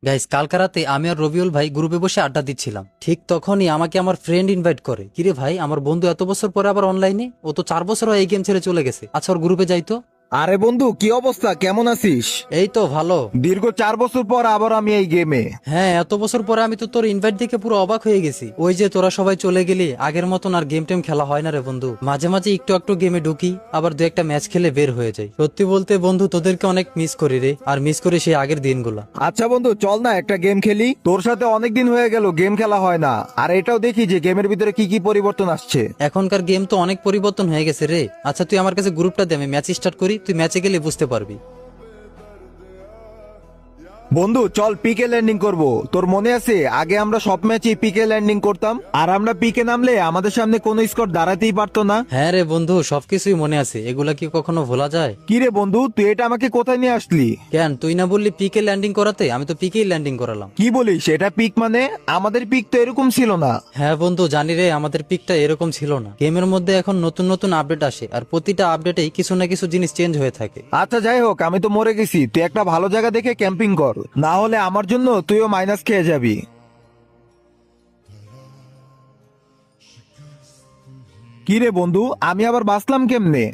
Guys, কালকে রাতে আমি আর রবিউল ভাই গ্রুপে বসে আড্ডা দিচ্ছিলাম। ঠিক তখনই আমাকে আমার ফ্রেন্ড ইনভাইট করে, কিরে ভাই, আমার বন্ধু এত বছর পরে আবার অনলাইনে, ও তো 4 বছর হয় এই গেম ছেড়ে চলে গেছে। আচ্ছা, ওর গ্রুপে যাইতো। আরে বন্ধু, কি অবস্থা? কেমন আছিস? এই তো ভালো। দীর্ঘ 4 বছর পর আবার আমি এই গেমে। হ্যাঁ, এত বছর পরে আমি তো তোর ইনভাইট দেখে পুরো অবাক হয়ে গেছি। ওই যে তোরা সবাই চলে গেলি, আগের মতন আর গেম টেম খেলা হয় না রে বন্ধু। মাঝে মাঝে একটু একটু গেমে ঢুকি, আবার দু একটা ম্যাচ খেলে বের হয়ে যাই। সত্যি বলতে বন্ধু, তোদেরকে অনেক মিস করি রে, আর মিস করি সেই আগের দিনগুলা। আচ্ছা বন্ধু, চল না একটা গেম খেলি। তোর সাথে অনেকদিন হয়ে গেল গেম খেলা হয় না, আর এটাও দেখি যে গেমের ভিতরে কি কি পরিবর্তন আসছে। এখনকার গেম তো অনেক পরিবর্তন হয়ে গেছে রে। আচ্ছা, তুই আমার কাছে গ্রুপটা দে, আমি ম্যাচ স্টার্ট করি, তুই ম্যাচে গেলে বুঝতে পারবি। বন্ধু চল পিকে ল্যান্ডিং করব। তোর মনে আছে আগে আমরা সব ম্যাচে পিকে ল্যান্ডিং করতাম, আর আমরা পিকে নামলে আমাদের সামনে কোনো স্কোর দাঁড়াতেই পারতো না। হ্যাঁ রে বন্ধু, সবকিছুই মনে আছে, এগুলা কি কখনো ভোলা যায়? কি রে বন্ধু, তুই এটা আমাকে কোথায় নিয়ে আসলি? কেন, তুই না বললি পিকে ল্যান্ডিং করাতে? আমি তো পিকেই ল্যান্ডিং করালাম। কি বলিস? এটা পিক মানে? আমাদের পিক তো এরকম ছিল না। হ্যাঁ বন্ধু, জানি রে, আমাদের পিকটা এরকম ছিল না। গেমের মধ্যে এখন নতুন নতুন আপডেট আসে, আর প্রতিটা আপডেটেই কিছু না কিছু জিনিস চেঞ্জ হয়ে থাকে। আচ্ছা যাই হোক, আমি তো মরে গেছি। তুই একটা ভালো জায়গা দেখে ক্যাম্পিং কর, না হলে আমার জন্য তুইও মাইনাস খেয়ে যাবি। কি রে বন্ধু, আমি আবার বাঁচলাম কেমনে?